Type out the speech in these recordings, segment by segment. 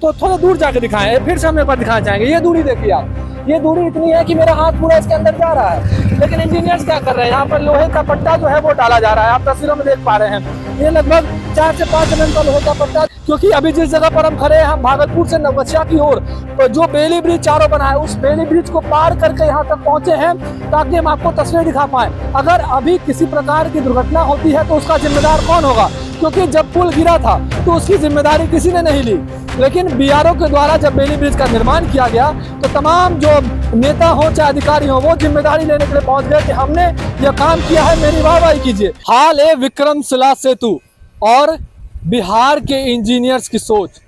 तो थोड़ा दूर जाके दिखाएं, फिर से हम एक बार दिखाना चाहेंगे। ये दूरी देखिए आप, ये दूरी इतनी है कि मेरा हाथ पूरा इसके अंदर जा रहा है, लेकिन इंजीनियर्स क्या कर रहे हैं, यहाँ पर लोहे का पट्टा जो है वो डाला जा रहा है। आप तस्वीरों में देख पा रहे हैं, ये लगभग 4 से 5 mm का लोहे का पट्टा, क्योंकि अभी जिस जगह पर हम खड़े हैं, हम भागलपुर से नवगछिया की ओर जो बेली ब्रिज चारों बना है, उस बेली ब्रिज को पार करके यहाँ तक पहुंचे हैं ताकि हम आपको तस्वीरें दिखा पाए। अगर अभी किसी प्रकार की दुर्घटना होती है तो उसका जिम्मेदार कौन होगा, क्योंकि जब पुल गिरा था तो उसकी जिम्मेदारी किसी ने नहीं ली, लेकिन बीआरओ के द्वारा जब बेली ब्रिज का निर्माण किया गया तो तमाम जो नेता हो चाहे अधिकारी हो वो जिम्मेदारी लेने के लिए पहुंच गए कि हमने यह काम किया है, मेरी वाहवाही कीजिए। हाल है विक्रमशिला सेतु और बिहार के इंजीनियर्स की सोच।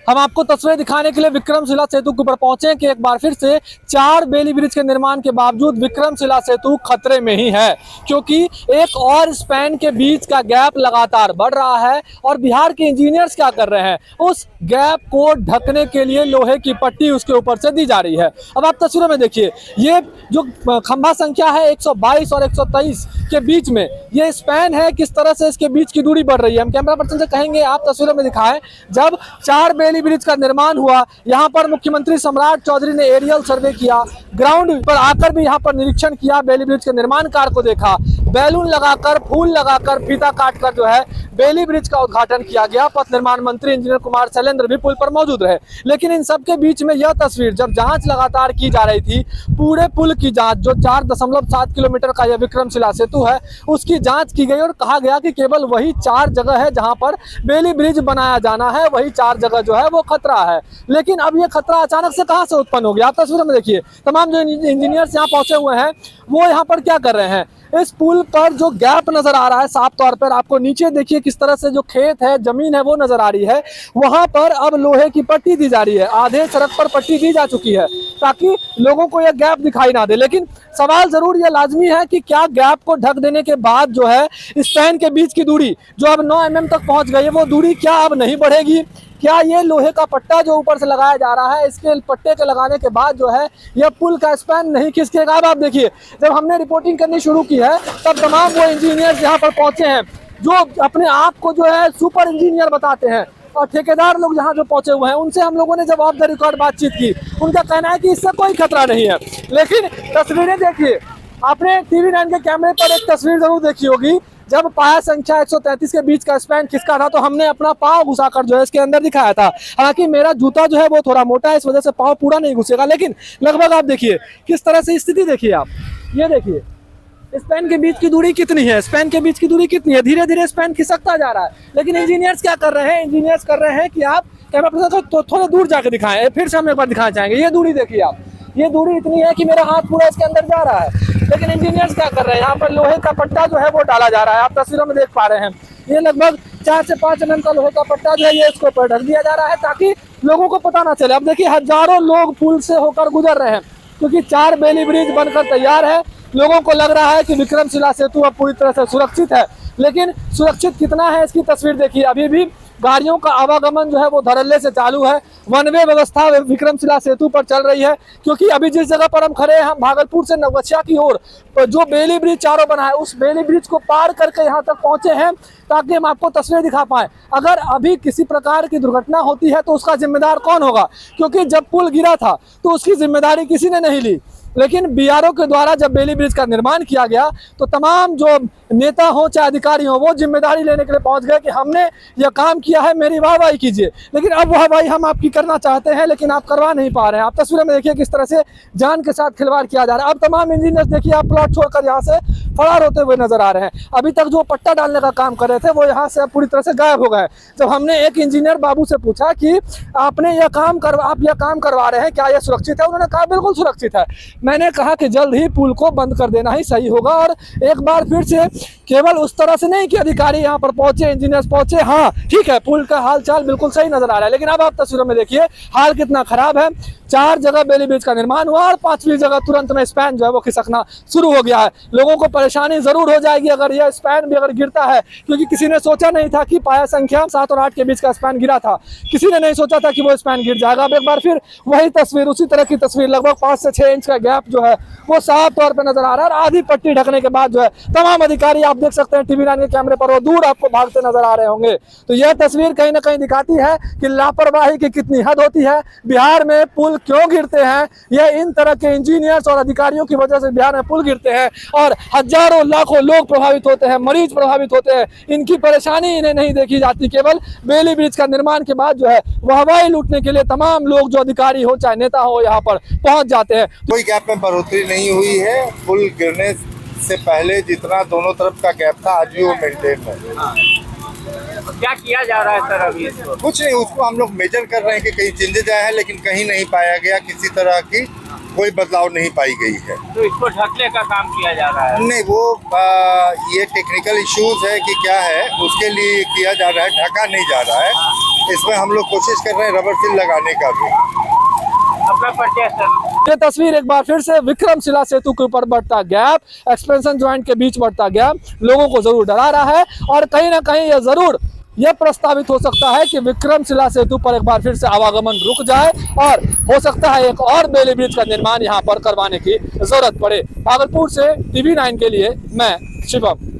हम आपको तस्वीरें दिखाने के लिए विक्रमशिला सेतु के ऊपर पहुंचे कि एक बार फिर से 4 बेली ब्रिज के निर्माण के बावजूद विक्रमशिला सेतु खतरे में ही है, क्योंकि एक और स्पैन के बीच का गैप लगातार बढ़ रहा है और बिहार के इंजीनियर्स क्या कर रहे हैं, उस गैप को ढकने के लिए लोहे की पट्टी उसके ऊपर से दी जा रही है। अब आप तस्वीरों में देखिए, ये जो खंभा संख्या है 122 और 123 के बीच में ये स्पैन है, किस तरह से इसके बीच की दूरी बढ़ रही है। हम कैमरा पर्सन से कहेंगे आप तस्वीरों में दिखाएं, जब 4 बेली ब्रिज का निर्माण हुआ, यहाँ पर मुख्यमंत्री सम्राट चौधरी ने एरियल सर्वे किया, ग्राउंड पर आकर भी यहाँ पर निरीक्षण किया, बेली ब्रिज के निर्माण कार्य को देखा, बैलून लगाकर, फूल लगाकर, फीता काटकर जो है बेली ब्रिज का उद्घाटन किया गया। पथ निर्माण मंत्री इंजीनियर कुमार शैलेंद्र भी पुल पर मौजूद रहे, लेकिन इन सब के बीच में यह तस्वीर, जब जांच लगातार की जा रही थी, पूरे पुल की जांच, जो 4.7 किलोमीटर का यह विक्रमशिला सेतु है, उसकी जांच की गई और कहा गया कि केवल वही 4 जगह है जहां पर बेली ब्रिज बनाया जाना है, वही 4 जगह जो है वो खतरा है। लेकिन अब ये खतरा अचानक से कहां से उत्पन्न हो गया, आप तस्वीरों में देखिए। तमाम जो इंजीनियर्स यहाँ पहुंचे हुए हैं वो यहाँ पर क्या कर रहे हैं, इस पुल पर जो गैप नजर आ रहा है साफ तौर पर, आपको नीचे देखिए किस तरह से जो खेत है, जमीन है वो नजर आ रही है, वहां पर अब लोहे की पट्टी दी जा रही है। आधे सड़क पर पट्टी दी जा चुकी है ताकि लोगों को यह गैप दिखाई ना दे। लेकिन सवाल जरूर यह लाजमी है कि क्या गैप को ढक देने के बाद जो है स्पैन के बीच की दूरी जो अब 9 mm तक पहुंच गई है, वो दूरी क्या अब नहीं बढ़ेगी? क्या ये लोहे का पट्टा जो ऊपर से लगाया जा रहा है, इसके पट्टे के लगाने के बाद जो है यह पुल का स्पैन नहीं खिसकेगा? अब आप देखिए, जब हमने रिपोर्टिंग करनी शुरू की है तब तमाम वो इंजीनियर्स यहाँ पर पहुंचे हैं जो अपने आप को जो है सुपर इंजीनियर बताते हैं, और ठेकेदार लोग यहाँ जो पहुंचे हुए हैं उनसे हम लोगों ने जब ऑफ द रिकॉर्ड बातचीत की, उनका कहना है कि इससे कोई खतरा नहीं है। लेकिन तस्वीरें देखिए, आपने TV9 के कैमरे पर एक तस्वीर जरूर देखी होगी, जब पाया संख्या 133 के बीच का स्पैन खिसका था तो हमने अपना पाँव घुसाकर जो है इसके अंदर दिखाया था। हालांकि मेरा जूता जो है वो थोड़ा मोटा है, इस वजह से पाँव पूरा नहीं घुसेगा, लेकिन लगभग आप देखिए किस तरह से स्थिति देखिए आप, ये देखिए स्पैन के बीच की दूरी कितनी है, स्पैन के बीच की दूरी कितनी है, धीरे धीरे स्पैन खिसकता जा रहा है। लेकिन इंजीनियर्स क्या कर रहे हैं, इंजीनियर्स कर रहे हैं कि आप कैमरा पर्सन तो थोड़ा दूर जाके दिखाएं, फिर से हम एक बार दिखाना चाहेंगे। ये दूरी देखिए आप, ये दूरी इतनी है कि मेरा हाथ पूरा इसके अंदर जा रहा है, लेकिन इंजीनियर्स क्या कर रहे हैं, यहाँ पर लोहे का पट्टा जो है वो डाला जा रहा है। आप तस्वीरों में देख पा रहे हैं, ये लगभग 4 से 5 mm का लोहे का पट्टा जो है ये इसको ऊपर ढक दिया जा रहा है ताकि लोगों को पता ना चले। अब देखिए हजारों लोग पुल से होकर गुजर रहे हैं, क्योंकि 4 बेली ब्रिज बनकर तैयार है। लोगों को लग रहा है कि विक्रमशिला सेतु अब पूरी तरह से सुरक्षित है, लेकिन सुरक्षित कितना है इसकी तस्वीर देखिए। अभी भी गाड़ियों का आवागमन जो है वो धड़ल्ले से चालू है, वन वे व्यवस्था विक्रमशिला सेतु पर चल रही है, क्योंकि अभी जिस जगह पर हम खड़े हैं, हम भागलपुर से नवगछिया की ओर जो बेली ब्रिज चारों बना है, उस बेली ब्रिज को पार करके यहाँ तक पहुंचे हैं ताकि हम आपको तस्वीरें दिखा पाएं। अगर अभी किसी प्रकार की दुर्घटना होती है तो उसका जिम्मेदार कौन होगा, क्योंकि जब पुल गिरा था तो उसकी जिम्मेदारी किसी ने नहीं ली, लेकिन बीआरओ के द्वारा जब बेली ब्रिज का निर्माण किया गया तो तमाम जो नेता हो चाहे अधिकारी हो वो जिम्मेदारी लेने के लिए पहुंच गए कि हमने यह काम किया है, मेरी वाहवाही कीजिए। लेकिन अब वाहवाही हम आपकी करना चाहते हैं, लेकिन आप करवा नहीं पा रहे हैं। आप तस्वीरों में देखिए किस तरह से जान के साथ खिलवाड़ किया जा रहा है। अब तमाम इंजीनियर्स देखिए आप प्लॉट छोड़कर यहाँ से फरार होते हुए नजर आ रहे हैं। अभी तक जो पट्टा डालने का काम कर रहे थे वो यहाँ से पूरी तरह से गायब हो गए। जब हमने एक इंजीनियर बाबू से पूछा कि आप यह काम करवा रहे हैं, क्या यह सुरक्षित है, उन्होंने कहा बिल्कुल सुरक्षित है। मैंने कहा कि जल्द ही पुल को बंद कर देना ही सही होगा, और एक बार फिर से केवल उस तरह से नहीं कि अधिकारी यहाँ पर पहुंचे, इंजीनियर्स पहुंचे, हाँ ठीक है पुल का हाल चाल बिल्कुल सही नजर आ रहा है, लेकिन अब आप तस्वीरों में देखिए हाल कितना खराब है। 4 जगह बेली ब्रिज का निर्माण हुआ और 5वीं जगह तुरंत में स्पैन जो है वो खिसकना शुरू हो गया है। लोगों को परेशानी जरूर हो जाएगी अगर यह स्पैन भी अगर गिरता है, क्योंकि किसी ने सोचा नहीं था कि पाया संख्या 7 और 8 के बीच का स्पैन गिरा था, किसी ने नहीं सोचा था कि वो स्पैन गिर जाएगा। अब एक बार फिर वही तस्वीर, उसी तरह की तस्वीर, लगभग 5 से 6 इंच का गैप जो है वो साफ तौर पे नजर आ रहा है। और आधी पट्टी ढकने के बाद जो है तमाम अधिकारी आप देख सकते हैं TV9 के कैमरे पर वो दूर आपको भागते नजर आ रहे होंगे। तो यह तस्वीर कहीं ना कहीं दिखाती है कि लापरवाही की कितनी हद होती है। बिहार में पुल क्यों गिरते हैं, यह इन तरह के इंजीनियर्स और अधिकारियों की वजह से बिहार में पुल गिरते हैं और हजारों लाखों लोग प्रभावित होते हैं, मरीज प्रभावित होते हैं। इनकी परेशानी इन्हें नहीं देखी जाती। केवल बेली ब्रिज का निर्माण के बाद जो है वाहवाही लूटने के लिए तमाम लोग, जो अधिकारी हो चाहे नेता हो, यहाँ पर पहुंच जाते हैं। कोई गैप में बढ़ोतरी नहीं हुई है। पुल गिरने से पहले जितना दोनों तरफ का गैप था आज भी वो मेंटेन है। क्या किया जा रहा है सर अभी इसको? कुछ नहीं, उसको हम लोग मेजर कर रहे हैं कि कहीं चेंजेज आया है, लेकिन कहीं नहीं पाया गया, किसी तरह की कोई बदलाव नहीं पाई गई है। तो इसको ढकने का काम किया जा रहा है? नहीं, वो ये टेक्निकल इश्यूज है कि क्या है, उसके लिए किया जा रहा है, ढका नहीं जा रहा है। इसमें हम लोग कोशिश कर रहे हैं रबर सील लगाने का भी। अपना परिचय सर। ये तस्वीर एक बार फिर से विक्रमशिला सेतु के ऊपर बढ़ता गैप, एक्सपेंशन ज्वाइंट के बीच बढ़ता गैप लोगों को जरूर डरा रहा है और कहीं ना कहीं यह जरूर यह प्रस्तावित हो सकता है कि विक्रमशिला सेतु पर एक बार फिर से आवागमन रुक जाए और हो सकता है एक और बेली ब्रिज का निर्माण यहाँ पर करवाने की जरूरत पड़े। भागलपुर से TV9 के लिए मैं शिवम।